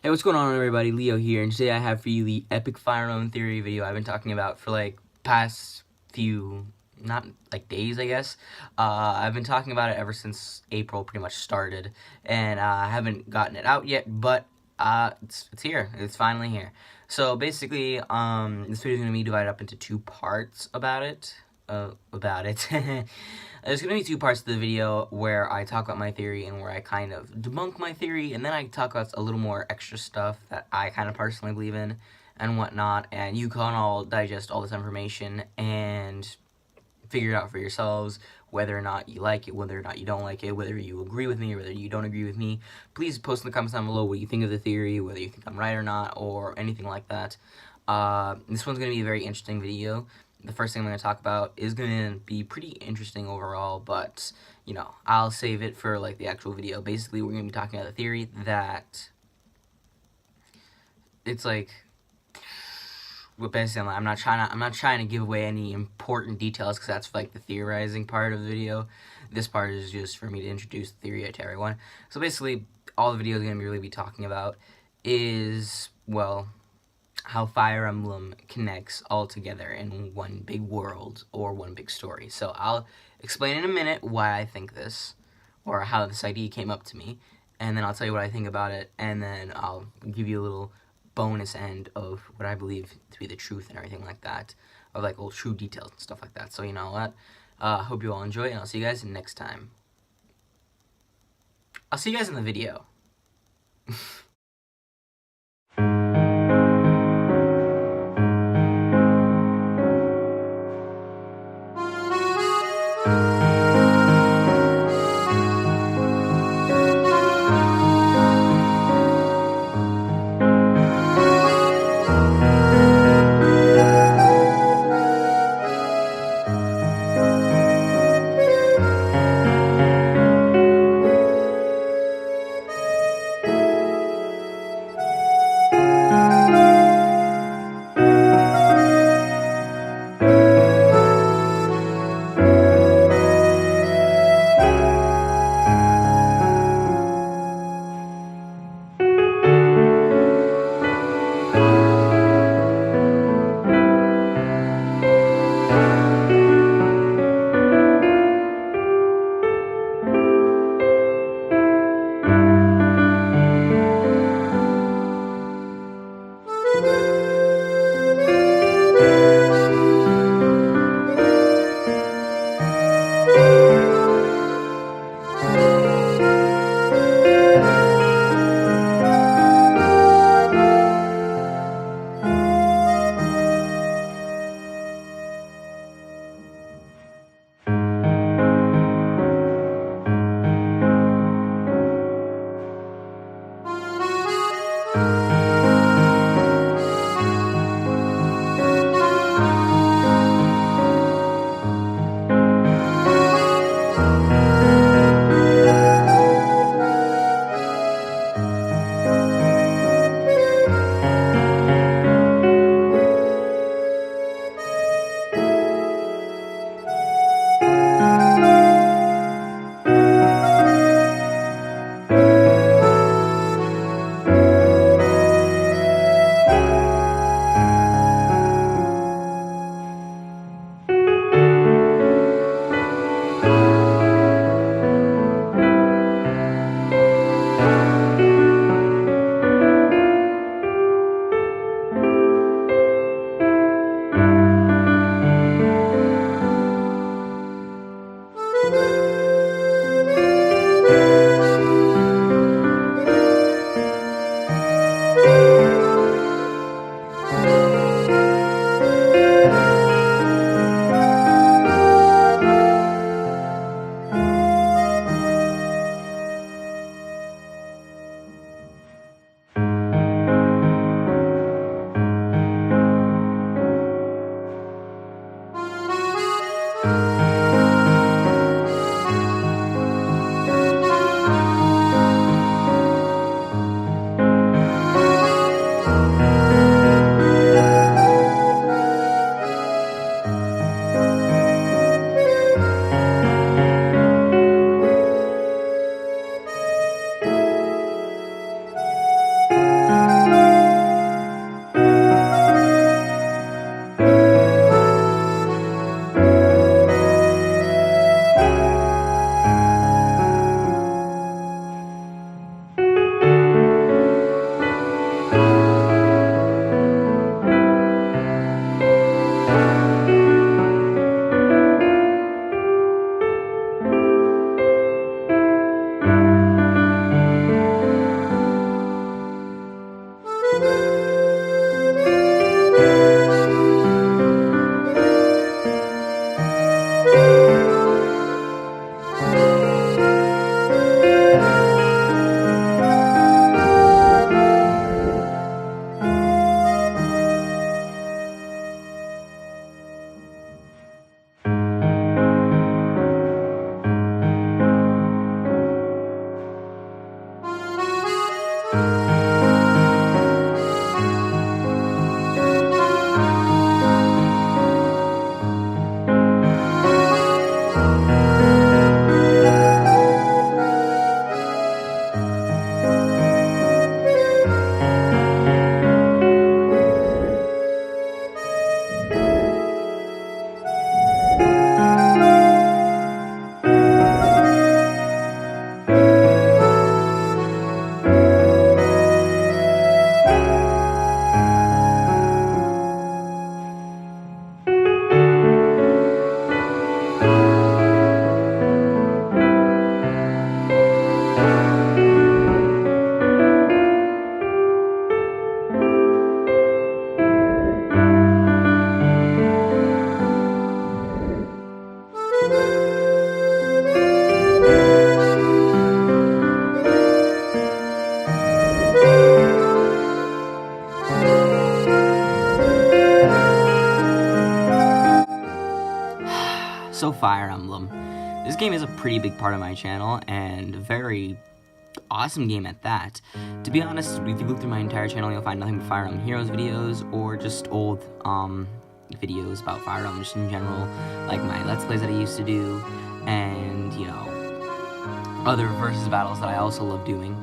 Hey, what's going on, everybody? Leo here, and today I have for you the epic Fire Emblem Theory video I've been talking about for like past few, not like days, I guess. I've been talking about it ever since April pretty much started, and I haven't gotten it out yet, but it's here. It's finally here. So basically, this video is going to be divided up into two parts about it. There's going to be two parts to the video where I talk about my theory and where I kind of debunk my theory, and then I talk about a little more extra stuff that I kind of personally believe in and whatnot, and you can all digest all this information and figure it out for yourselves, whether or not you like it, whether or not you don't like it, whether you agree with me or whether you don't agree with me. Please post in the comments down below what you think of the theory, whether you think I'm right or not, or anything like that. This one's going to be a very interesting video. The first thing I'm going to talk about is going to be pretty interesting overall, but, you know, I'll save it for, like, the actual video. Basically, we're going to be talking about the theory that it's, like, well, basically, I'm not trying to give away any important details, because that's, like, the theorizing part of the video. This part is just for me to introduce the theory to everyone. So, basically, all the video is going to really be talking about is, well, how Fire Emblem connects all together in one big world or one big story. So I'll explain in a minute why I think this, or how this idea came up to me, and then I'll tell you what I think about it, and then I'll give you a little bonus end of what I believe to be the truth and everything like that, of like all true details and stuff like that. So you know what? Hope you all enjoy, and I'll see you guys next time. I'll see you guys in the video. So Fire Emblem. This game is a pretty big part of my channel, and a very awesome game at that. To be honest, if you look through my entire channel, you'll find nothing but Fire Emblem Heroes videos, or just old videos about Fire Emblem just in general, like my Let's Plays that I used to do, and, you know, other versus battles that I also love doing.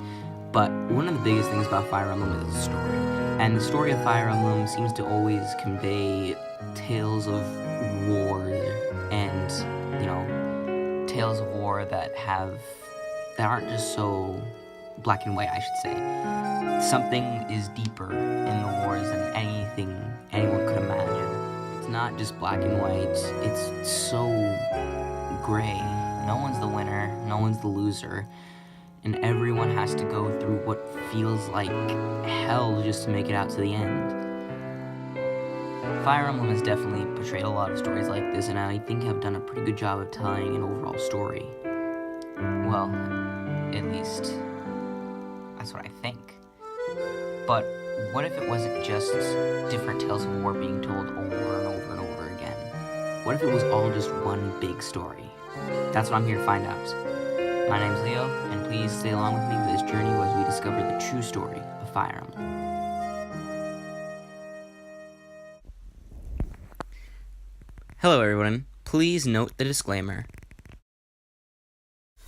But one of the biggest things about Fire Emblem is the story. And the story of Fire Emblem seems to always convey tales of war and, you know, tales of war that aren't just so black and white, I should say. Something is deeper in the wars than anything anyone could imagine. It's not just black and white, it's so gray. No one's the winner, no one's the loser, and everyone has to go through what feels like hell just to make it out to the end. Fire Emblem has definitely portrayed a lot of stories like this, and I think have done a pretty good job of telling an overall story. Well, at least, that's what I think. But what if it wasn't just different tales of war being told over and over and over again? What if it was all just one big story? That's what I'm here to find out. My name's Leo, and please stay along with me with this journey as we discover the true story of Fire Emblem. Hello everyone, please note the disclaimer.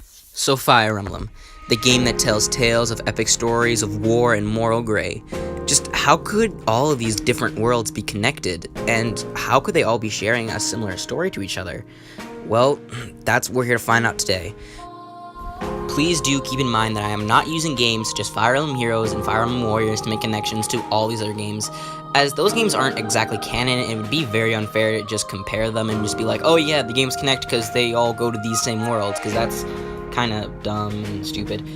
So Fire Emblem, the game that tells tales of epic stories of war and moral gray. Just how could all of these different worlds be connected, and how could they all be sharing a similar story to each other? Well, that's what we're here to find out today. Please do keep in mind that I am not using games such as Fire Emblem Heroes and Fire Emblem Warriors to make connections to all these other games, as those games aren't exactly canon, and it would be very unfair to just compare them and just be like, oh yeah, the games connect because they all go to these same worlds, because that's kind of dumb and stupid.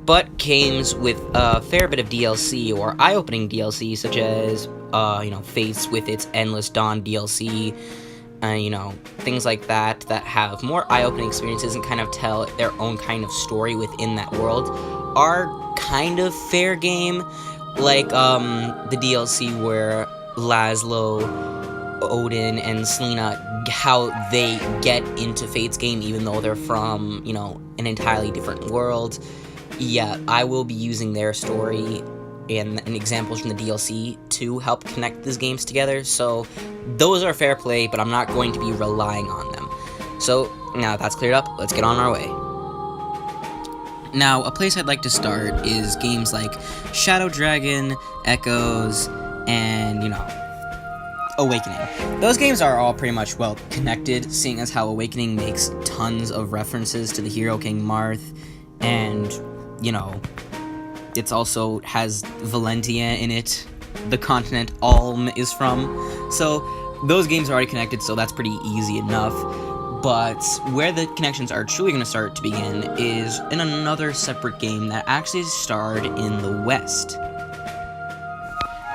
But games with a fair bit of DLC or eye-opening DLC, such as, you know, Fates with its Endless Dawn DLC, you know, things like that have more eye-opening experiences and kind of tell their own kind of story within that world, are kind of fair game. Like, the DLC where Laszlo, Odin, and Selena, how they get into Fate's game even though they're from, you know, an entirely different world. Yeah, I will be using their story and examples from the DLC to help connect these games together, so those are fair play, but I'm not going to be relying on them. So, now that that's cleared up, let's get on our way. Now, a place I'd like to start is games like Shadow Dragon, Echoes, and, you know, Awakening. Those games are all pretty much well connected, seeing as how Awakening makes tons of references to the Hero King Marth, and, you know, it also has Valentia in it, the continent Alm is from, so those games are already connected, so that's pretty easy enough. But where the connections are truly going to start to begin is in another separate game that actually starred in the West.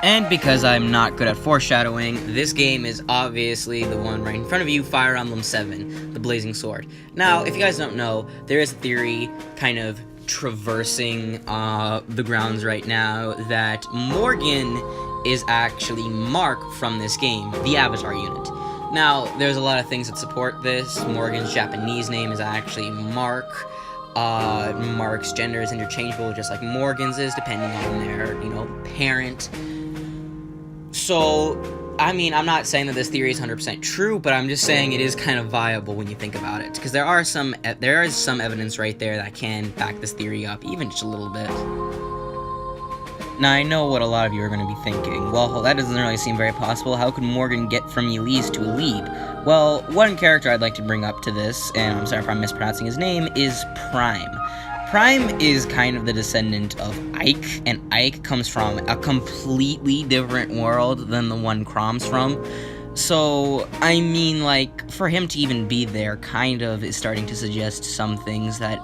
And because I'm not good at foreshadowing, this game is obviously the one right in front of you, Fire Emblem 7, the Blazing Sword. Now, if you guys don't know, there is a theory kind of traversing the grounds right now that Morgan is actually Mark from this game, the Avatar unit. Now, there's a lot of things that support this. Morgan's Japanese name is actually Mark. Mark's gender is interchangeable, just like Morgan's is, depending on their, you know, parent. So, I mean, I'm not saying that this theory is 100% true, but I'm just saying it is kind of viable when you think about it, because there is some evidence right there that can back this theory up, even just a little bit. Now, I know what a lot of you are going to be thinking. Well, that doesn't really seem very possible. How could Morgan get from Elise to Alib? Well, one character I'd like to bring up to this, and I'm sorry if I'm mispronouncing his name, is Prime. Prime is kind of the descendant of Ike, and Ike comes from a completely different world than the one Crom's from. So, I mean, like, for him to even be there kind of is starting to suggest some things that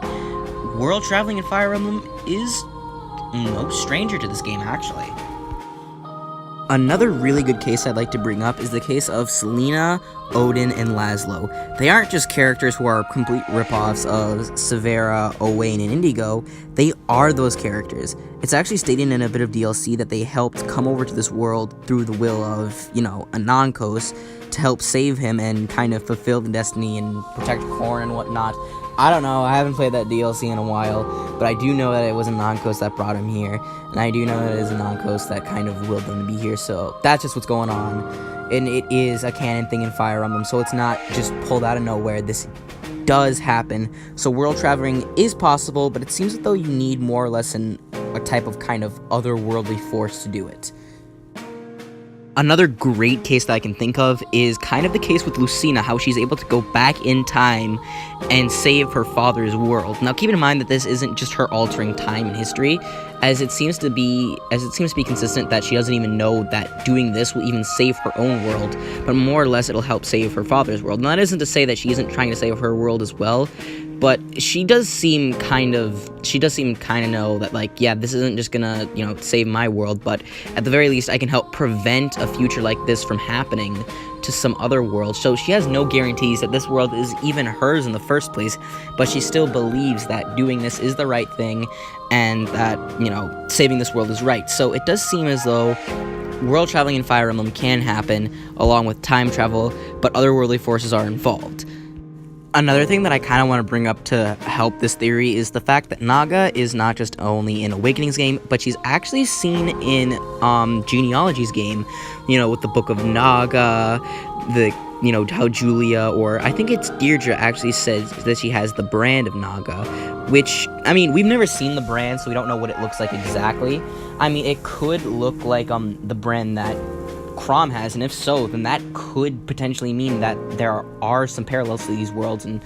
world traveling in Fire Emblem is no stranger to this game, actually. Another really good case I'd like to bring up is the case of Selena, Odin, and Laszlo. They aren't just characters who are complete ripoffs of Severa, Owain, and Indigo. They are those characters. It's actually stated in a bit of DLC that they helped come over to this world through the will of, Anankos to help save him and kind of fulfill the destiny and protect Korn and whatnot. I don't know, I haven't played that DLC in a while, but I do know that it was Anankos that brought him here, and I do know that it is Anankos that kind of willed them to be here, so that's just what's going on, and it is a canon thing in Fire Emblem, so it's not just pulled out of nowhere. This does happen, so world traveling is possible, but it seems as though you need more or less a type of kind of otherworldly force to do it. Another great case that I can think of is kind of the case with Lucina, how she's able to go back in time and save her father's world. Now, keep in mind that this isn't just her altering time and history, as it seems to be consistent that she doesn't even know that doing this will even save her own world, but more or less it'll help save her father's world. Now, that isn't to say that she isn't trying to save her world as well, but she does seem kind of know that, like, yeah, this isn't just gonna, save my world, but at the very least, I can help prevent a future like this from happening to some other world. So she has no guarantees that this world is even hers in the first place, but she still believes that doing this is the right thing, and that, saving this world is right. So it does seem as though world traveling in Fire Emblem can happen, along with time travel, but otherworldly forces are involved. Another thing that I kind of want to bring up to help this theory is the fact that Naga is not just only in Awakening's game, but she's actually seen in Genealogy's game, with the Book of Naga, how Julia, or I think it's Deirdre, actually says that she has the brand of Naga, which, we've never seen the brand, so we don't know what it looks like exactly. It could look like the brand that Chrom has, and if so, then that could potentially mean that there are some parallels to these worlds, and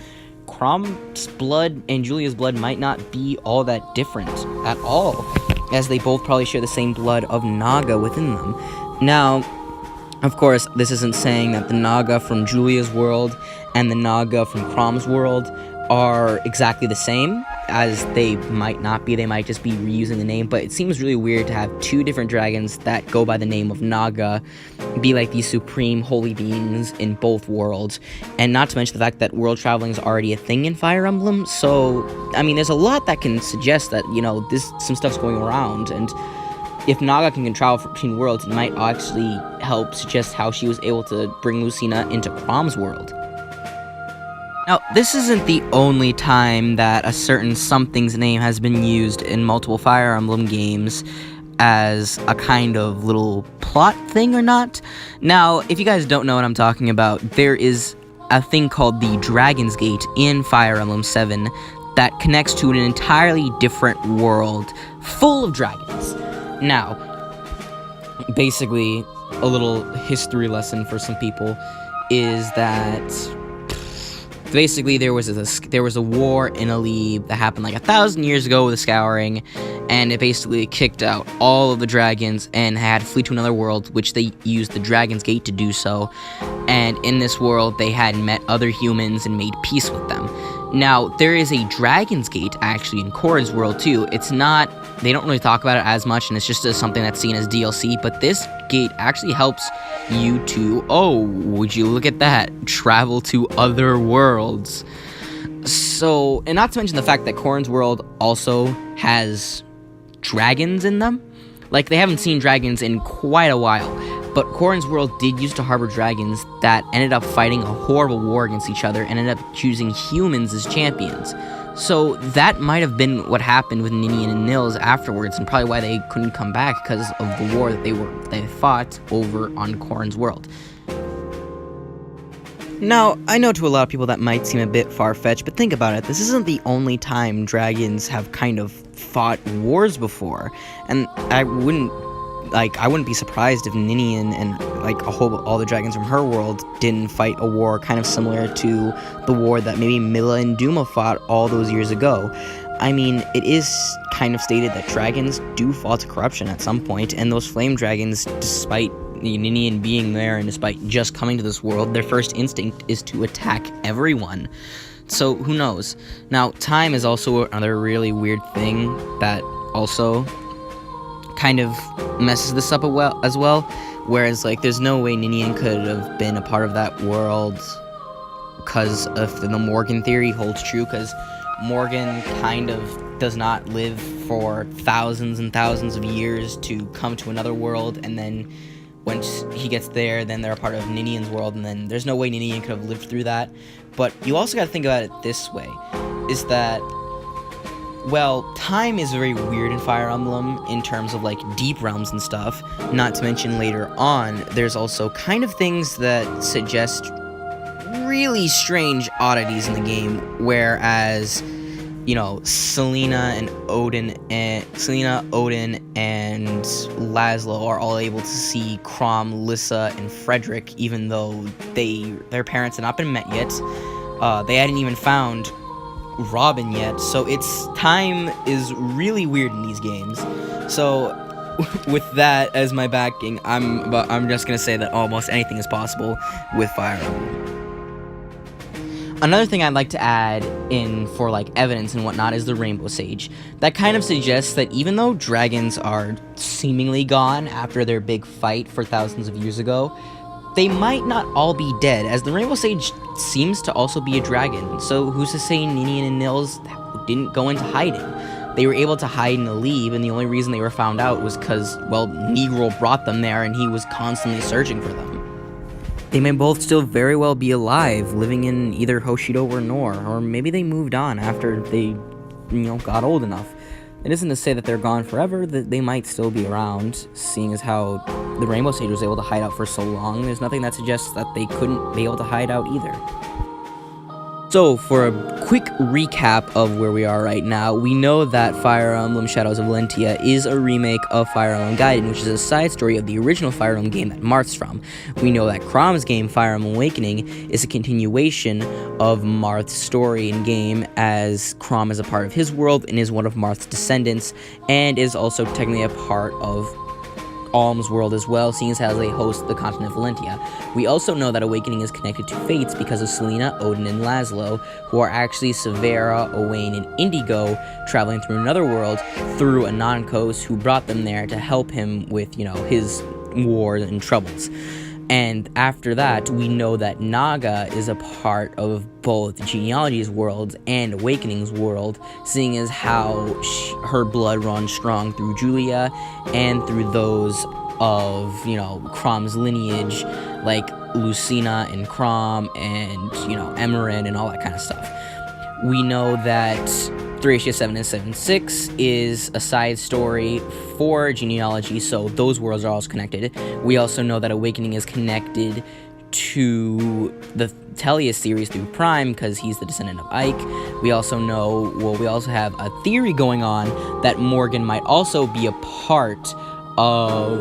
Chrom's blood and Julia's blood might not be all that different at all, as they both probably share the same blood of Naga within them. Now, of course, this isn't saying that the Naga from Julia's world and the Naga from Chrom's world are exactly the same, as they might not be. They might just be reusing the name, but it seems really weird to have two different dragons that go by the name of Naga be like these supreme holy beings in both worlds, and not to mention the fact that world traveling is already a thing in Fire Emblem. So there's a lot that can suggest that some stuff's going around, and if Naga can travel between worlds, it might actually help suggest how she was able to bring Lucina into Chrom's world. Now, this isn't the only time that a certain something's name has been used in multiple Fire Emblem games as a kind of little plot thing or not. Now, if you guys don't know what I'm talking about, there is a thing called the Dragon's Gate in Fire Emblem 7 that connects to an entirely different world full of dragons. Now, basically, a little history lesson for some people is that basically there was a war in Alib that happened like 1,000 years ago with the Scouring, and it basically kicked out all of the dragons and had to flee to another world, which they used the Dragon's Gate to do so. And in this world, they had met other humans and made peace with them. Now, there is a Dragon's Gate actually in Corrin's world too. They don't really talk about it as much, and it's just something that's seen as DLC, but this gate actually helps you to, would you look at that, travel to other worlds. So, and not to mention the fact that Corrin's world also has dragons in them. Like, they haven't seen dragons in quite a while, but Corrin's world did used to harbor dragons that ended up fighting a horrible war against each other and ended up choosing humans as champions. So that might have been what happened with Ninian and Nils afterwards, and probably why they couldn't come back, because of the war that they fought over on Corrin's world. Now, I know to a lot of people that might seem a bit far-fetched, but think about it. This isn't the only time dragons have kind of fought wars before, and I wouldn't be surprised if Ninian and all the dragons from her world didn't fight a war kind of similar to the war that maybe Milla and Duma fought all those years ago. It is kind of stated that dragons do fall to corruption at some point, and those flame dragons, despite Ninian being there and despite just coming to this world, their first instinct is to attack everyone. So who knows? Now, time is also another really weird thing that also kind of messes this up as well. Whereas, like, there's no way Ninian could have been a part of that world because of the Morgan theory holds true, because Morgan kind of does not live for thousands and thousands of years to come to another world, and then once he gets there, then they're a part of Ninian's world, and then there's no way Ninian could have lived through that. But you also gotta think about it this way, is that, well, time is very weird in Fire Emblem in terms of, like, deep realms and stuff. Not to mention later on, there's also kind of things that suggest really strange oddities in the game, whereas, you know, Selena, Odin, and Laszlo are all able to see Chrom, Lissa, and Frederick, even though their parents had not been met yet. They hadn't even found Robin yet, so time is really weird in these games. So with that as my backing, I'm just gonna say that almost anything is possible with Fire Emblem. Another thing I'd like to add in for, like, evidence and whatnot is the Rainbow Sage. That kind of suggests that even though dragons are seemingly gone after their big fight for thousands of years ago, they might not all be dead, as the Rainbow Sage seems to also be a dragon. So who's to say Ninian and Nils didn't go into hiding? They were able to hide in Alib, and the only reason they were found out was because, well, Negro brought them there and he was constantly searching for them. They may both still very well be alive, living in either Hoshido or Nor, or maybe they moved on after they, got old enough. It isn't to say that they're gone forever, that they might still be around, seeing as how the Rainbow Sage was able to hide out for so long. There's nothing that suggests that they couldn't be able to hide out either. So, for a quick recap of where we are right now, we know that Fire Emblem Shadows of Valentia is a remake of Fire Emblem Gaiden, which is a side story of the original Fire Emblem game that Marth's from. We know that Chrom's game, Fire Emblem Awakening, is a continuation of Marth's story in game, as Chrom is a part of his world and is one of Marth's descendants, and is also technically a part of Alm's world as well, seeing as how they host the continent of Valentia. We also know that Awakening is connected to Fates because of Selena, Odin, and Laszlo, who are actually Severa, Owain, and Indigo, traveling through another world through Anankos, who brought them there to help him with, his wars and troubles. And after that, we know that Naga is a part of both Genealogy's world and Awakening's world, seeing as how her blood runs strong through Julia and through those of, Chrom's lineage, like Lucina and Chrom and, Emerin and all that kind of stuff. We know that Thracia 776 is a side story for Genealogy, so those worlds are also connected. We also know that Awakening is connected to the Tellius series through Prime, because he's the descendant of Ike. We also know, we also have a theory going on that Morgan might also be a part of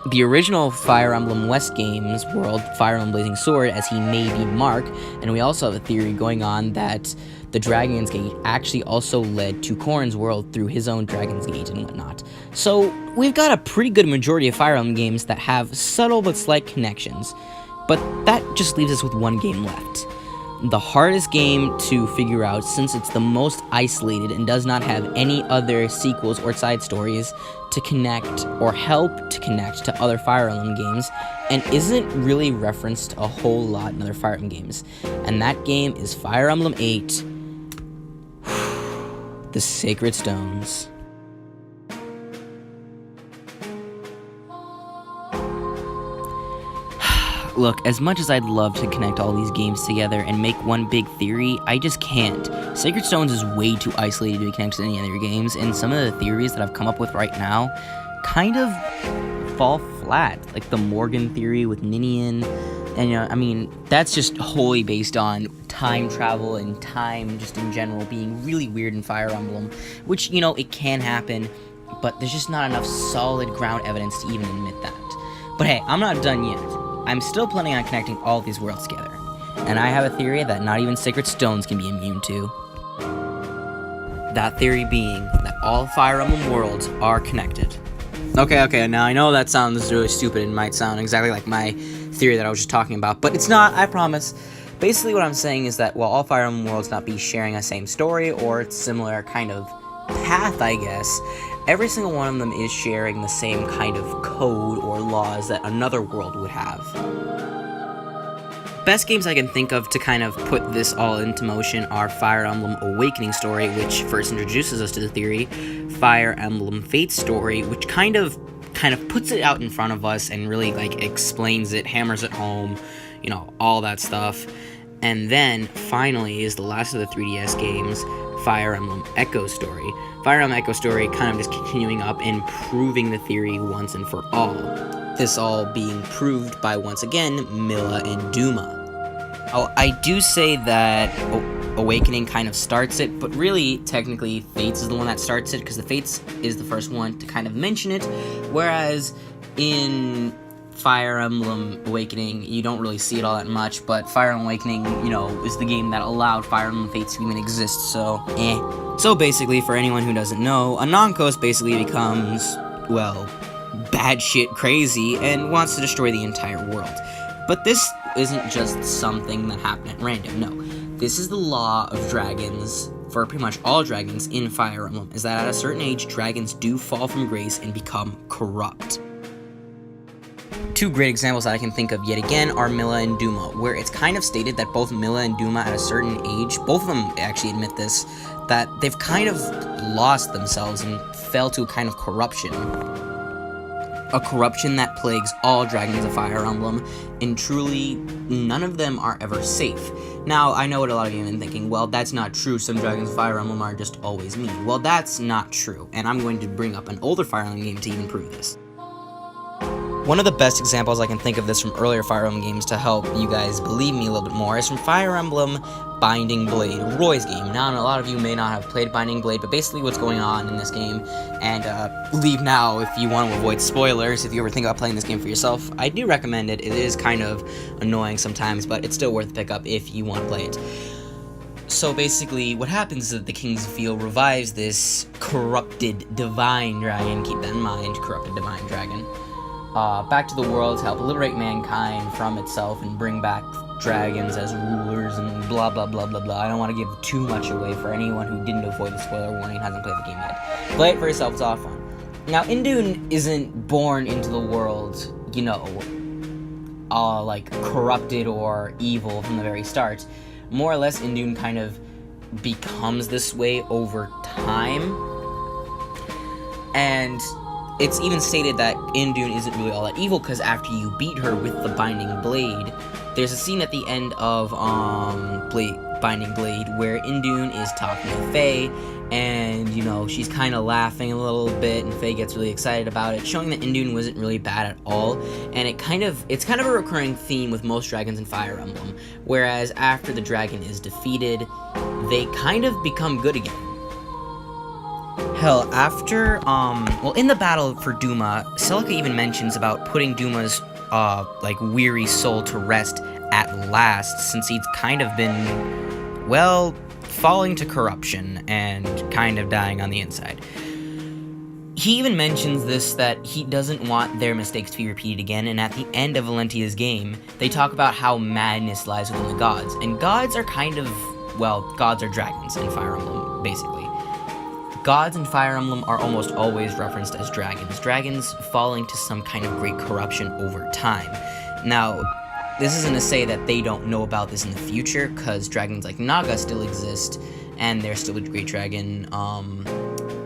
the original Fire Emblem West games world, Fire Emblem Blazing Sword, as he may be Mark, and we also have a theory going on that the Dragon's Gate actually also led to Corrin's world through his own Dragon's Gate and whatnot. So we've got a pretty good majority of Fire Emblem games that have subtle but slight connections, but that just leaves us with one game left. The hardest game to figure out, since it's the most isolated and does not have any other sequels or side stories to connect or help to connect to other Fire Emblem games, and isn't really referenced a whole lot in other Fire Emblem games. And that game is Fire Emblem 8, The Sacred Stones. Look, as much as I'd love to connect all these games together and make one big theory, I just can't. Sacred Stones is way too isolated to be connected to any other games, and some of the theories that I've come up with right now kind of fall flat. Like the Morgan theory with Ninian, and that's just wholly based on time travel and time just in general being really weird in Fire Emblem, which, it can happen, but there's just not enough solid ground evidence to even admit that. But hey, I'm not done yet. I'm still planning on connecting all these worlds together, and I have a theory that not even Sacred Stones can be immune to. That theory being that all Fire Emblem worlds are connected. Okay, now I know that sounds really stupid and might sound exactly like my theory that I was just talking about, but it's not, I promise. Basically what I'm saying is that while all Fire Emblem worlds not be sharing a same story or similar kind of path, I guess, every single one of them is sharing the same kind of code or laws that another world would have. Best games I can think of to kind of put this all into motion are Fire Emblem Awakening Story, which first introduces us to the theory, Fire Emblem Fates Story, which kind of puts it out in front of us and really like explains it, hammers it home, you know, all that stuff. And then finally is the last of the 3DS games, Fire Emblem Echo Story. Fire Emblem Echo Story kind of just continuing up and proving the theory once and for all. This all being proved by, once again, Milla and Duma. Oh, I do say that Awakening kind of starts it, but really, technically, Fates is the one that starts it, because the Fates is the first one to kind of mention it, whereas in Fire Emblem Awakening, you don't really see it all that much, but Fire Emblem Awakening, you know, is the game that allowed Fire Emblem Fates to even exist, so, So basically, for anyone who doesn't know, Anonkos basically becomes, well, bad shit crazy and wants to destroy the entire world. But this isn't just something that happened at random, no. This is the law of dragons, for pretty much all dragons in Fire Emblem, is that at a certain age, dragons do fall from grace and become corrupt. Two great examples that I can think of yet again are Milla and Duma, where it's kind of stated that both Milla and Duma at a certain age, both of them actually admit this, that they've kind of lost themselves and fell to a kind of corruption. A corruption that plagues all dragons of Fire Emblem, and truly, none of them are ever safe. Now, I know what a lot of you have been thinking, well, that's not true, some dragons of Fire Emblem are just always mean. Well, that's not true, and I'm going to bring up an older Fire Emblem game to even prove this. One of the best examples I can think of this from earlier Fire Emblem games to help you guys believe me a little bit more is from Fire Emblem Binding Blade, Roy's game. Now, a lot of you may not have played Binding Blade, but basically what's going on in this game, and leave now if you want to avoid spoilers, if you ever think about playing this game for yourself, I do recommend it. It is kind of annoying sometimes, but it's still worth the pickup if you want to play it. So basically, what happens is that the King's Field revives this corrupted divine dragon, keep that in mind, corrupted divine dragon, back to the world to help liberate mankind from itself and bring back dragons as rulers and blah blah blah blah blah. I don't want to give too much away for anyone who didn't avoid the spoiler warning and hasn't played the game yet. Play it for yourself, it's all fun. Now, Indune isn't born into the world, you know, like corrupted or evil from the very start. More or less, Indune kind of becomes this way over time, and it's even stated that Indune isn't really all that evil, because after you beat her with the Binding Blade, there's a scene at the end of Binding Blade where Indune is talking to Faye, and, you know, she's kind of laughing a little bit, and Faye gets really excited about it, showing that Indune wasn't really bad at all, and it's kind of a recurring theme with most dragons in Fire Emblem, whereas after the dragon is defeated, they kind of become good again. Hell, after, in the battle for Duma, Celica even mentions about putting Duma's, weary soul to rest at last, since he's kind of been, well, falling to corruption and kind of dying on the inside. He even mentions this, that he doesn't want their mistakes to be repeated again, and at the end of Valentia's game, they talk about how madness lies within the gods, and gods are kind of, well, gods are dragons in Fire Emblem, basically. Gods in Fire Emblem are almost always referenced as dragons falling to some kind of great corruption over time. Now, this isn't to say that they don't know about this in the future, because dragons like Naga still exist, and there's still a great dragon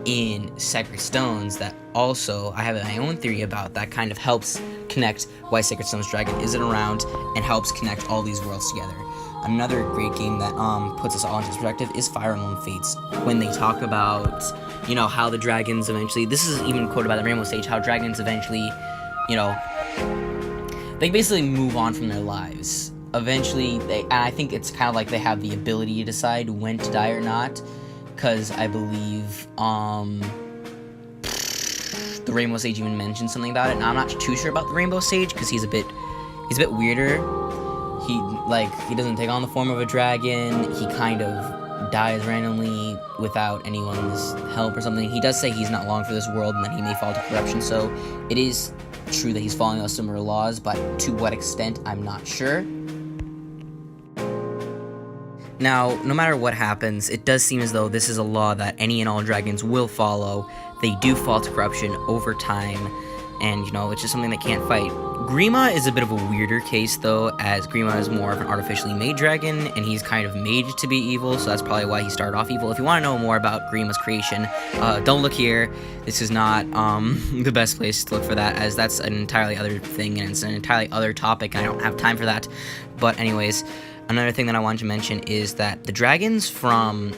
in Sacred Stones that also, I have my own theory about, that kind of helps connect why Sacred Stones dragon isn't around, and helps connect all these worlds together. Another great game that puts us all into perspective is Fire Emblem Fates, when they talk about, you know, how the dragons eventually, this is even quoted by the Rainbow Sage, how dragons eventually, you know, they basically move on from their lives. Eventually, and I think it's kind of like they have the ability to decide when to die or not, because I believe, the Rainbow Sage even mentioned something about it. Now, I'm not too sure about the Rainbow Sage, because he's a bit weirder. He doesn't take on the form of a dragon, he kind of dies randomly without anyone's help or something. He does say he's not long for this world and that he may fall to corruption, so it is true that he's following those similar laws, but to what extent, I'm not sure. Now, no matter what happens, it does seem as though this is a law that any and all dragons will follow, they do fall to corruption over time, and, you know, it's just something they can't fight. Grima is a bit of a weirder case, though, as Grima is more of an artificially made dragon, and he's kind of made to be evil, so that's probably why he started off evil. If you want to know more about Grima's creation, don't look here. This is not the best place to look for that, as that's an entirely other thing, and it's an entirely other topic, and I don't have time for that. But anyways, another thing that I wanted to mention is that the dragons from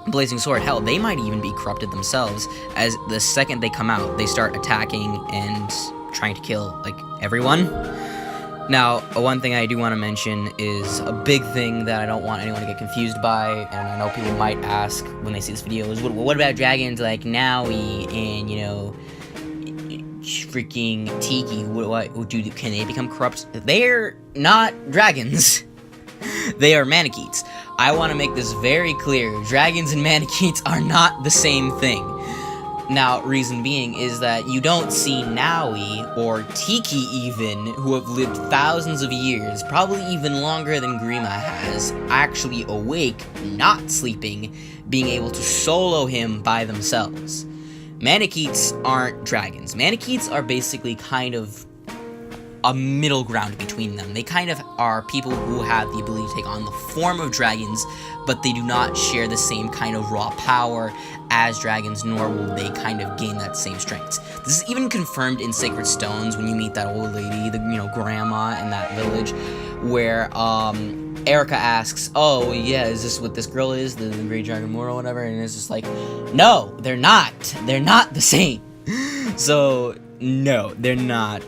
Blazing Sword, hell, they might even be corrupted themselves, as the second they come out, they start attacking and trying to kill, like, everyone. Now, one thing I do want to mention is a big thing that I don't want anyone to get confused by, and I know people might ask when they see this video, is what about dragons like Naui and, you know, freaking Tiki? Can they become corrupt? They're not dragons. They are Manicheets. I want to make this very clear. Dragons and Manicheets are not the same thing. Now, reason being is that you don't see Naui, or Tiki even, who have lived thousands of years, probably even longer than Grima has, actually awake, not sleeping, being able to solo him by themselves. Manicheets aren't dragons. Manicheets are basically kind of a middle ground between them. They kind of are people who have the ability to take on the form of dragons, but they do not share the same kind of raw power as dragons, nor will they kind of gain that same strength. This is even confirmed in Sacred Stones when you meet that old lady, the, you know, grandma in that village, where Erica asks, oh yeah, is this what this girl is, the Great Dragon Moor or whatever, and it's just like, no, they're not the same. So no, they're not.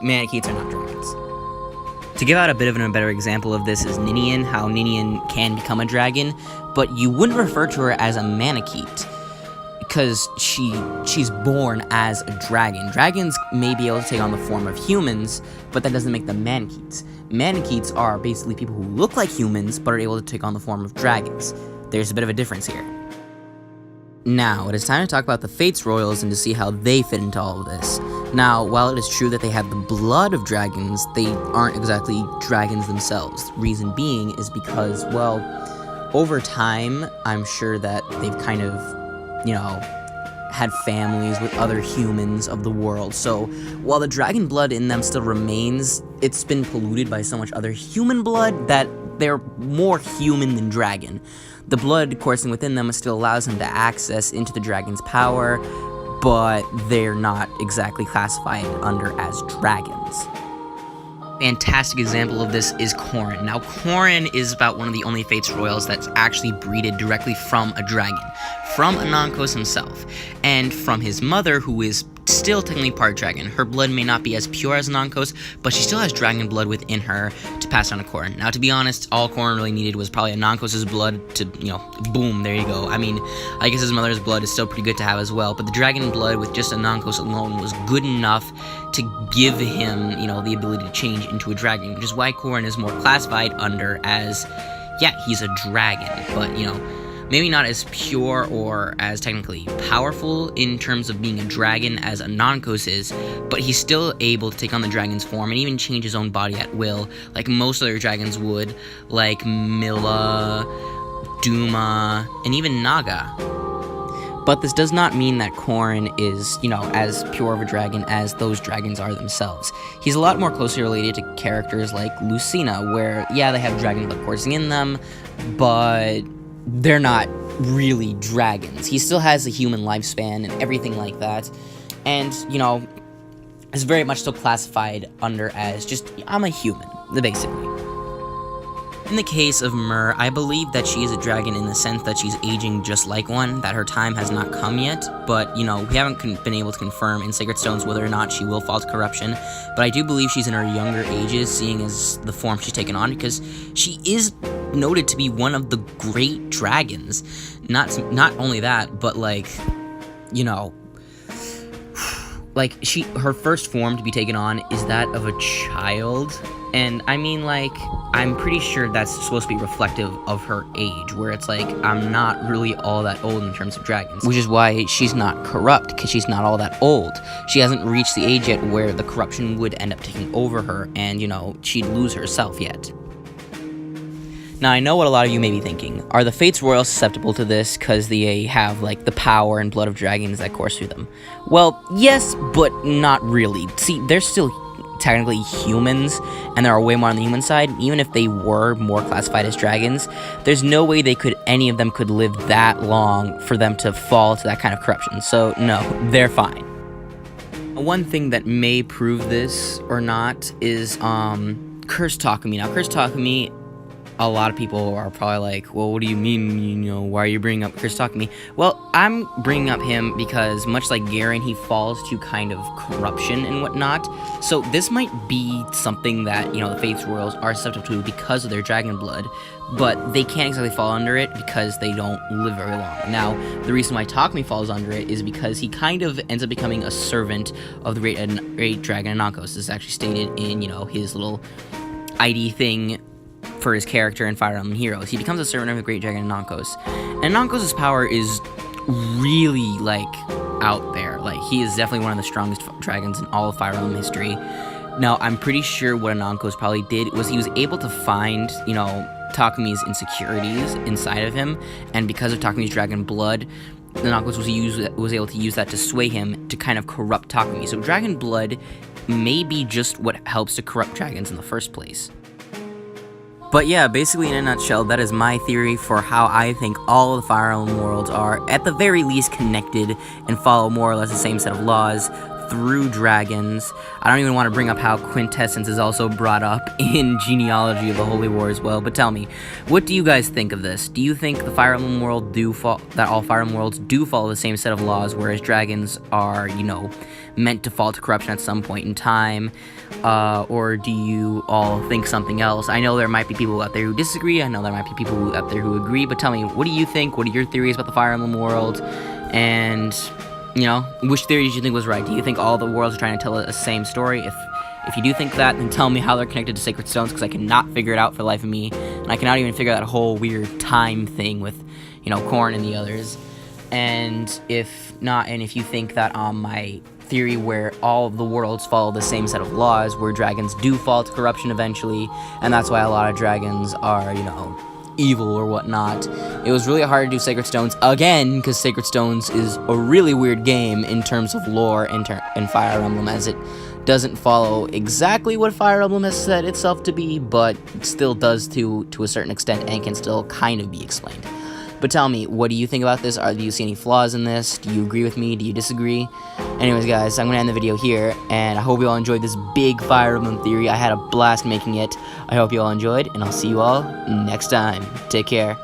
Manicheets are not dragons. To give out a bit of a better example of this is Ninian, how Ninian can become a dragon, but you wouldn't refer to her as a Manicheet, because she's born as a dragon. Dragons may be able to take on the form of humans, but that doesn't make them Manicheets. Manicheets are basically people who look like humans, but are able to take on the form of dragons. There's a bit of a difference here. Now, it is time to talk about the Fates Royals and to see how they fit into all of this. Now, while it is true that they have the blood of dragons, they aren't exactly dragons themselves. Reason being is because, well, over time, I'm sure that they've kind of, you know, had families with other humans of the world. So, while the dragon blood in them still remains, it's been polluted by so much other human blood that they're more human than dragon. The blood coursing within them still allows them to access into the dragon's power, but they're not exactly classified under as dragons. Fantastic example of this is Corrin. Now, Corrin is about one of the only Fates Royals that's actually breeded directly from a dragon, from Anankos himself, and from his mother, who is still technically part dragon. Her blood may not be as pure as Anankos, but she still has dragon blood within her to pass on to Corrin. Now, to be honest, all Corrin really needed was probably Anankos' blood to, you know, boom, there you go. I mean, I guess his mother's blood is still pretty good to have as well, but the dragon blood with just Anankos alone was good enough to give him, you know, the ability to change into a dragon, which is why Corrin is more classified under as, yeah, he's a dragon, but, you know, maybe not as pure or as technically powerful in terms of being a dragon as Anankos is, but he's still able to take on the dragon's form and even change his own body at will, like most other dragons would, like Mila, Duma, and even Naga. But this does not mean that Corrin is, you know, as pure of a dragon as those dragons are themselves. He's a lot more closely related to characters like Lucina, where, yeah, they have dragon blood coursing in them, but they're not really dragons. He still has a human lifespan and everything like that, and, you know, is very much still classified under as just, I'm a human, basically. In the case of Myr, I believe that she is a dragon in the sense that she's aging just like one, that her time has not come yet, but, you know, we haven't been able to confirm in Sacred Stones whether or not she will fall to corruption, but I do believe she's in her younger ages, seeing as the form she's taken on, because she is noted to be one of the great dragons. Not only that, but, like, you know, like, her first form to be taken on is that of a child, and I mean, like, I'm pretty sure that's supposed to be reflective of her age, where it's like, I'm not really all that old in terms of dragons, which is why she's not corrupt, because she's not all that old. She hasn't reached the age yet where the corruption would end up taking over her, and, you know, she'd lose herself yet. Now, I know what a lot of you may be thinking. Are the Fates Royal susceptible to this because they have, like, the power and blood of dragons that course through them? Well, yes, but not really. See, they're still technically humans, and there are way more on the human side. Even if they were more classified as dragons, there's no way any of them could live that long for them to fall to that kind of corruption. So, no, they're fine. One thing that may prove this or not is, Curse Takumi. Now, Curse Takumi, a lot of people are probably like, well, what do you mean, why are you bringing up Curse Takumi? Well, I'm bringing up him because, much like Garen, he falls to kind of corruption and whatnot. So this might be something that, the Fates Royals are susceptible to because of their dragon blood, but they can't exactly fall under it because they don't live very long. Now, the reason why Takumi falls under it is because he kind of ends up becoming a servant of the great dragon Anankos. This is actually stated in, his little ID thing for his character in Fire Emblem Heroes. He becomes a servant of the great dragon Anankos. And Anankos' power is really, out there. He is definitely one of the strongest dragons in all of Fire Emblem history. Now, I'm pretty sure what Anankos probably did was he was able to find, Takumi's insecurities inside of him, and because of Takumi's dragon blood, Anankos was able to use that to sway him to kind of corrupt Takumi. So dragon blood may be just what helps to corrupt dragons in the first place. But yeah, basically in a nutshell, that is my theory for how I think all of the Fire Emblem worlds are, at the very least, connected and follow more or less the same set of laws through dragons. I don't even want to bring up how quintessence is also brought up in Genealogy of the Holy War as well, but tell me, what do you guys think of this? Do you think the Fire Emblem world that all Fire Emblem worlds do follow the same set of laws, whereas dragons are, meant to fall to corruption at some point in time? Or do you all think something else? I know there might be people out there who disagree, I know there might be people out there who agree, but tell me, what do you think? What are your theories about the Fire Emblem world? And which theory did you think was right? Do you think all the worlds are trying to tell the same story? If you do think that, then tell me how they're connected to Sacred Stones, because I cannot figure it out for the life of me, and I cannot even figure out that whole weird time thing with, Korn and the others. And if not, and if you think that my theory where all of the worlds follow the same set of laws, where dragons do fall to corruption eventually, and that's why a lot of dragons are, evil or whatnot. It was really hard to do Sacred Stones again, because Sacred Stones is a really weird game in terms of lore in Fire Emblem, as it doesn't follow exactly what Fire Emblem has set itself to be, but still does to a certain extent and can still kind of be explained. But tell me, what do you think about this? Do you see any flaws in this? Do you agree with me? Do you disagree? Anyways, guys, I'm going to end the video here, and I hope you all enjoyed this big Fire Emblem theory. I had a blast making it. I hope you all enjoyed, and I'll see you all next time. Take care.